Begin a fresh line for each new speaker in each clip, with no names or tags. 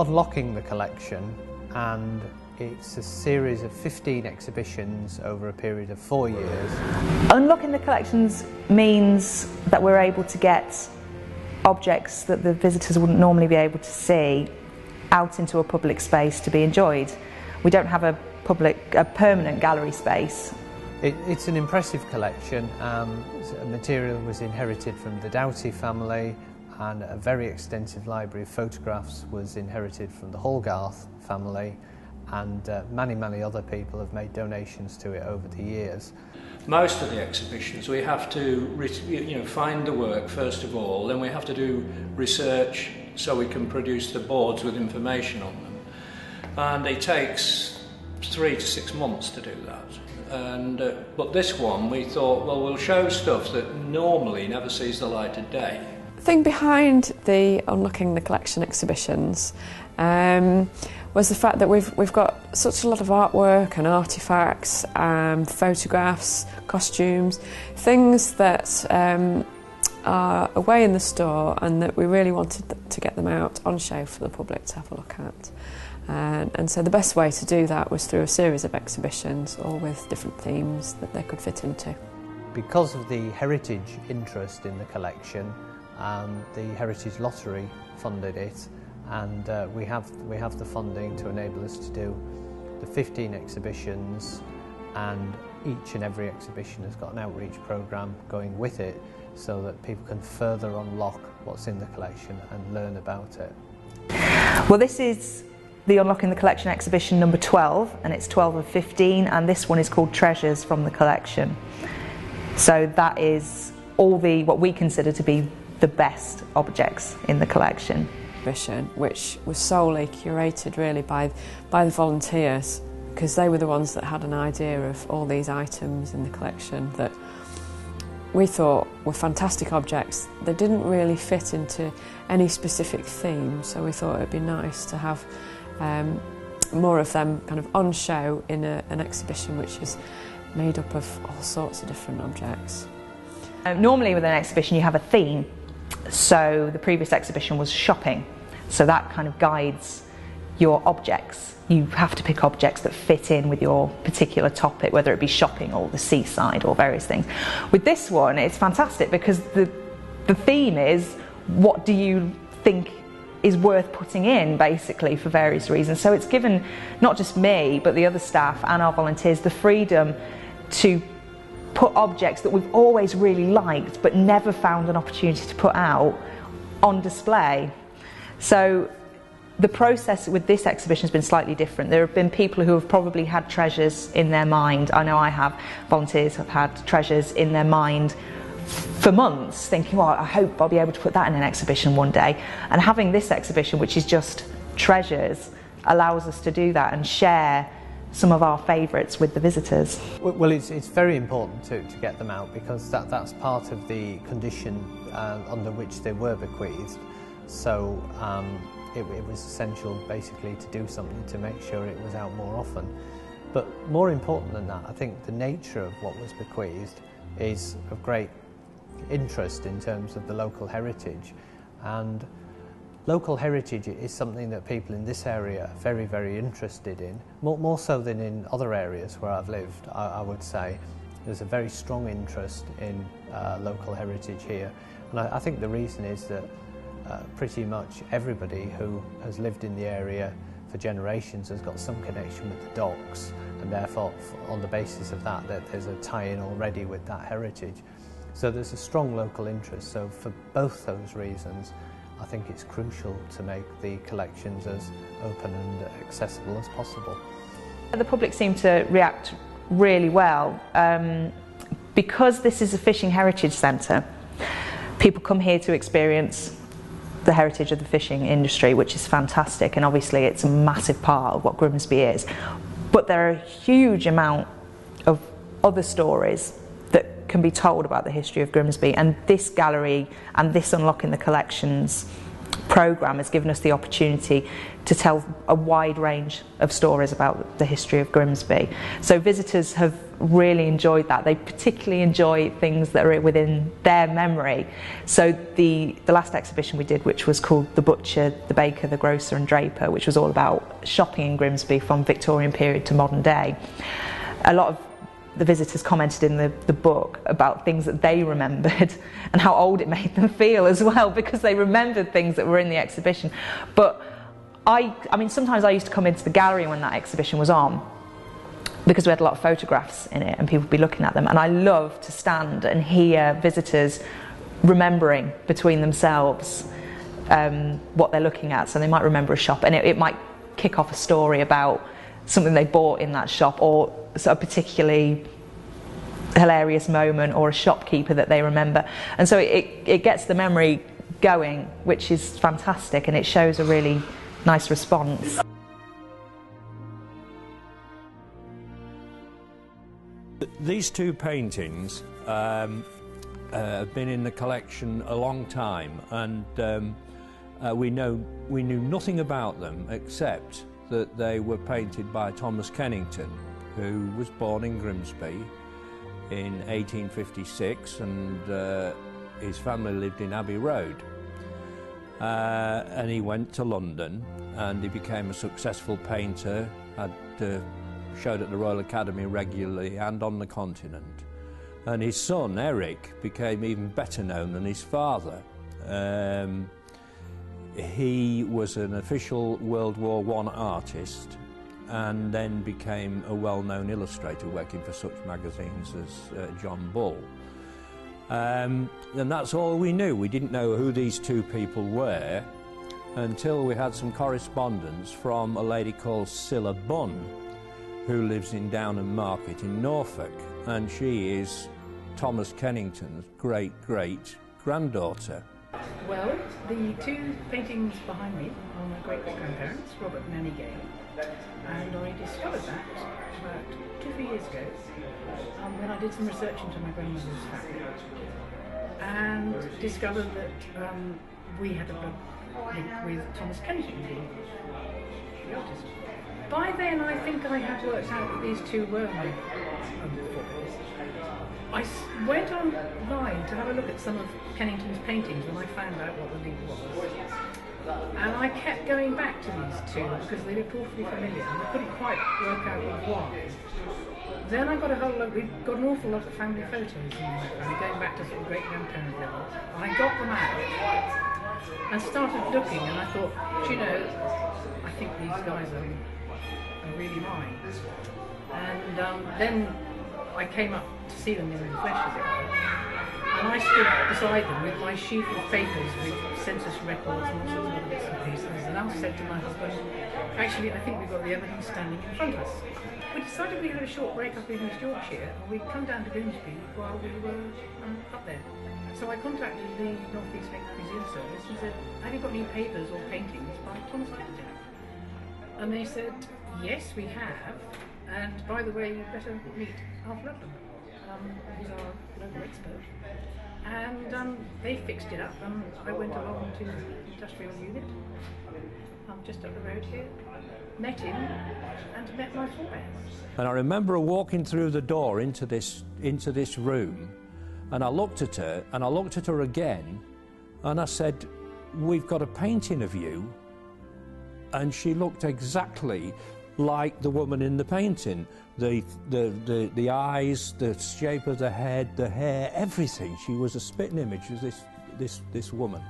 unlocking the collection, and it's a series of 15 exhibitions over a period of 4 years.
Unlocking the collections means that we're able to get objects that the visitors wouldn't normally be able to see out into a public space to be enjoyed. We don't have a permanent gallery space.
It's an impressive collection. Material was inherited from the Doughty family, and a very extensive library of photographs was inherited from the Hogarth family, and many other people have made donations to it over the years.
Most of the exhibitions we have to find the work first of all, then we have to do research so we can produce the boards with information on them, and it takes 3 to 6 months to do that. But this one we thought, well, we'll show stuff that normally never sees the light of day.
The thing behind the Unlocking the Collection exhibitions was the fact that we've got such a lot of artwork and artefacts, photographs, costumes, things that are away in the store, and that we really wanted to get them out on show for the public to have a look at. And so the best way to do that was through a series of exhibitions, all with different themes that they could fit into.
Because of the heritage interest in the collection, the Heritage Lottery funded it, and we have the funding to enable us to do the 15 exhibitions, and each and every exhibition has got an outreach programme going with it so that people can further unlock what's in the collection and learn about it.
Well, this is the Unlocking the Collection exhibition number 12, and it's 12 of 15, and this one is called Treasures from the Collection. So that is all what we consider to be the best objects in the collection.
Which was solely curated really by the volunteers, because they were the ones that had an idea of all these items in the collection that we thought were fantastic objects. They didn't really fit into any specific theme, so we thought it'd be nice to have more of them kind of on show in an exhibition which is made up of all sorts of different objects.
Normally with an exhibition you have a theme, so the previous exhibition was shopping, so that kind of guides your objects. You have to pick objects that fit in with your particular topic, whether it be shopping or the seaside or various things. With this one it's fantastic because the theme is, what do you think is worth putting in, basically, for various reasons. So it's given not just me but the other staff and our volunteers the freedom to put objects that we've always really liked but never found an opportunity to put out on display. So the process with this exhibition has been slightly different. There have been people who have probably had treasures in their mind. I know I have. Volunteers have had treasures in their mind for months, thinking, well, I hope I'll be able to put that in an exhibition one day. And having this exhibition, which is just treasures, allows us to do that and share some of our favourites with the visitors.
Well, it's very important to get them out, because that's part of the condition under which they were bequeathed. So it was essential basically to do something to make sure it was out more often. But more important than that, I think the nature of what was bequeathed is of great interest in terms of the local heritage, and local heritage is something that people in this area are very interested in, more so than in other areas where I've lived. I would say there's a very strong interest in local heritage here, and I think the reason is that pretty much everybody who has lived in the area for generations has got some connection with the docks, and therefore on the basis of that there's a tie-in already with that heritage. So there's a strong local interest. So for both those reasons I think it's crucial to make the collections as open and accessible as possible.
The public seem to react really well. Because this is a fishing heritage centre, people come here to experience the heritage of the fishing industry, which is fantastic, and obviously it's a massive part of what Grimsby is. But there are a huge amount of other stories that can be told about the history of Grimsby, and this gallery and this Unlocking the Collections programme has given us the opportunity to tell a wide range of stories about the history of Grimsby. So visitors have really enjoyed that. They particularly enjoy things that are within their memory. So the last exhibition we did, which was called The Butcher, the Baker, the Grocer and Draper, which was all about shopping in Grimsby from Victorian period to modern day. A lot of the visitors commented in the book about things that they remembered and how old it made them feel as well, because they remembered things that were in the exhibition. But I mean, sometimes I used to come into the gallery when that exhibition was on, because we had a lot of photographs in it and people would be looking at them, and I love to stand and hear visitors remembering between themselves what they're looking at. So they might remember a shop, and it might kick off a story about something they bought in that shop, or a particularly hilarious moment, or a shopkeeper that they remember. And so it gets the memory going, which is fantastic, and it shows a really nice response.
These two paintings have been in the collection a long time, and we knew nothing about them except that they were painted by Thomas Kennington, who was born in Grimsby in 1856, and his family lived in Abbey Road. And he went to London and he became a successful painter, showed at the Royal Academy regularly and on the continent. And his son, Eric, became even better known than his father. He was an official World War I artist, and then became a well-known illustrator working for such magazines as John Bull. And that's all we knew. We didn't know who these two people were until we had some correspondence from a lady called Cilla Bunn, who lives in Downham Market in Norfolk, and she is Thomas Kennington's great-great-granddaughter.
Well, the two paintings behind me are my great-great-grandparents, Robert and Annie Gale, and I discovered that about 2-3 years ago when I did some research into my grandmother's family, and discovered that we had a blood link with Thomas Kennington, the artist. By then I think I had worked out that these two were my forebears. I went online to have a look at some of Kennington's paintings when I found out what the link was. And I kept going back to these two because they looked awfully familiar and I couldn't quite work out why. Then I got a whole lot, we've got an awful lot of family photos in my family, going back to sort of great-grandparent level. And I got them out and started looking, and I thought, you know, I think these guys are really mine. And then I came up to see them in the flesh, as it were, and I stood beside them with my sheaf of papers with census records and all sorts of other bits and pieces, and I said to my husband, actually I think we've got the evidence standing in front of us. We decided we had a short break up in East Yorkshire and we'd come down to Grimsby while we were up there. So I contacted the North East Lincolnshire Museum Service and said, have you got any papers or paintings by Thomas Kennington? And they said, yes, we have, and by the way, you'd better meet Alf Ludlam, who's our local expert. And they fixed it up, and I went along to the industrial unit, just up the road here, met him, and met my forebears.
And I remember walking through the door into this room, and I looked at her, and I looked at her again, and I said, we've got a painting of you. And she looked exactly like the woman in the painting. The eyes, the shape of the head, the hair, everything. She was a spitting image of this woman.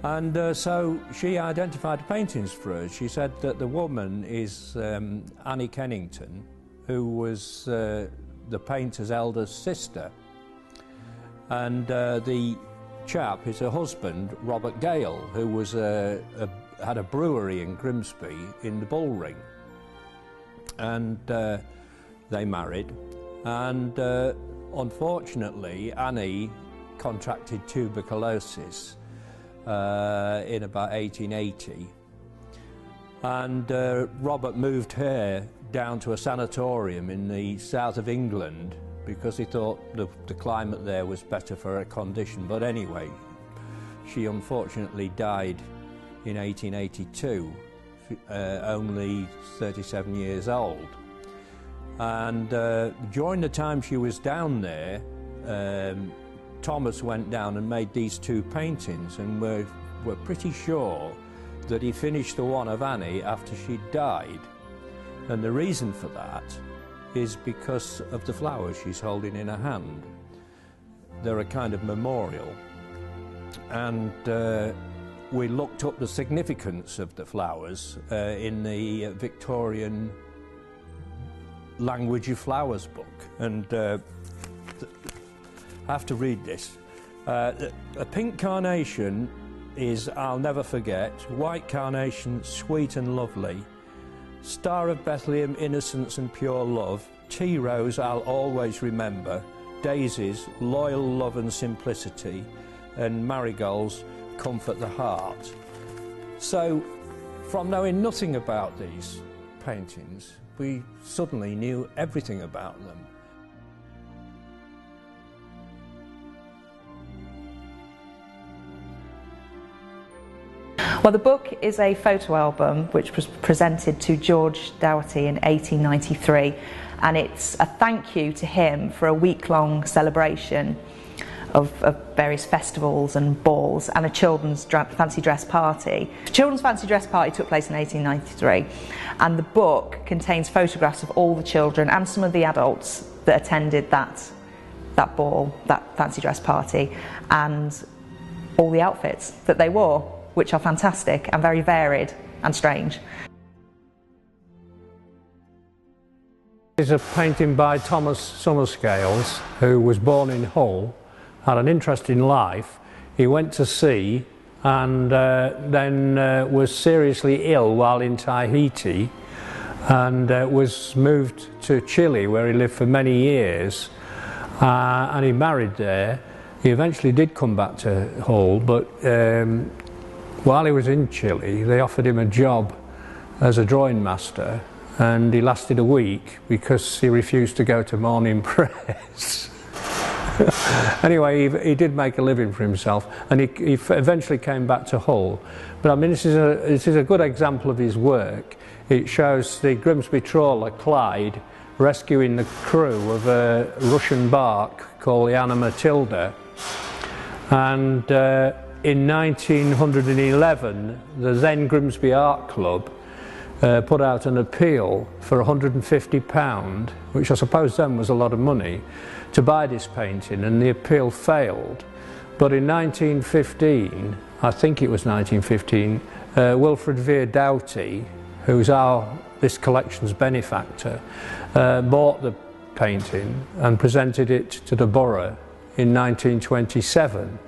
And so she identified the paintings for us. She said that the woman is Annie Kennington, who was the painter's eldest sister. And the chap is her husband, Robert Gale, who was had a brewery in Grimsby in the Bull Ring. And they married. And unfortunately, Annie contracted tuberculosis in about 1880, and Robert moved her down to a sanatorium in the south of England because he thought the climate there was better for her condition. But anyway, She unfortunately died in 1882, only 37 years old. And during the time she was down there, Thomas went down and made these two paintings, and we're pretty sure that he finished the one of Annie after she died. And the reason for that is because of the flowers she's holding in her hand. They're a kind of memorial. And we looked up the significance of the flowers in the Victorian Language of Flowers book. And I have to read this. A pink carnation is I'll never forget, white carnation, sweet and lovely, star of Bethlehem, innocence and pure love, tea rose I'll always remember, daisies, loyal love and simplicity, and marigolds, comfort the heart. So, from knowing nothing about these paintings, we suddenly knew everything about them.
Well, the book is a photo album which was presented to George Doughty in 1893, and it's a thank you to him for a week-long celebration of various festivals and balls and a children's fancy dress party. The children's fancy dress party took place in 1893, and the book contains photographs of all the children and some of the adults that attended that ball, that fancy dress party, and all the outfits that they wore, which are fantastic and very varied and strange.
It's a painting by Thomas Summerscales, who was born in Hull, had an interesting life. He went to sea and then was seriously ill while in Tahiti, and was moved to Chile, where he lived for many years, and he married there. He eventually did come back to Hull, but while he was in Chile, they offered him a job as a drawing master, and he lasted a week because he refused to go to morning prayers. Anyway, he did make a living for himself, and he eventually came back to Hull. But I mean, this is a good example of his work. It shows the Grimsby trawler Clyde rescuing the crew of a Russian bark called the Anna Matilda, and in 1911, the then Grimsby Art Club put out an appeal for £150, which I suppose then was a lot of money, to buy this painting, and the appeal failed. But in 1915, I think it was 1915, Wilfred Vere Doughty, who's this collection's benefactor, bought the painting and presented it to the borough in 1927.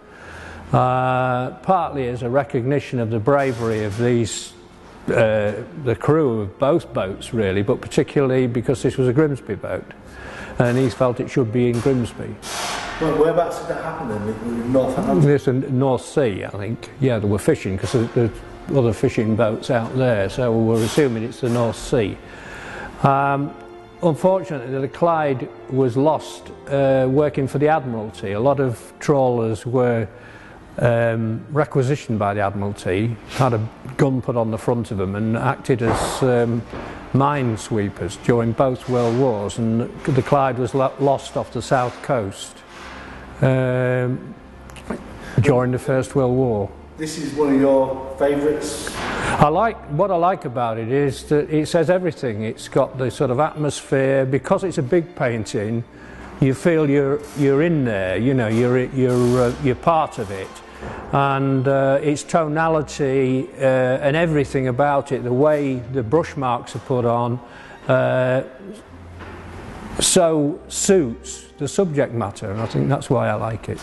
Partly as a recognition of the bravery of these, the crew of both boats really, but particularly because this was a Grimsby boat, and he felt it should be in Grimsby.
Well, whereabouts did that happen then? In North
This North Sea, I think. Yeah, they were fishing because there's other fishing boats out there, so we're assuming it's the North Sea. Unfortunately, the Clyde was lost working for the Admiralty. A lot of trawlers were requisitioned by the Admiralty, had a gun put on the front of them and acted as minesweepers during both World Wars, and the Clyde was lost off the south coast during the First World War.
This is one of your favourites?
What I like about it is that it says everything. It's got the sort of atmosphere. Because it's a big painting, you feel you're in there, you know, you're part of it. And its tonality and everything about it, the way the brush marks are put on, so suits the subject matter, and I think that's why I like it.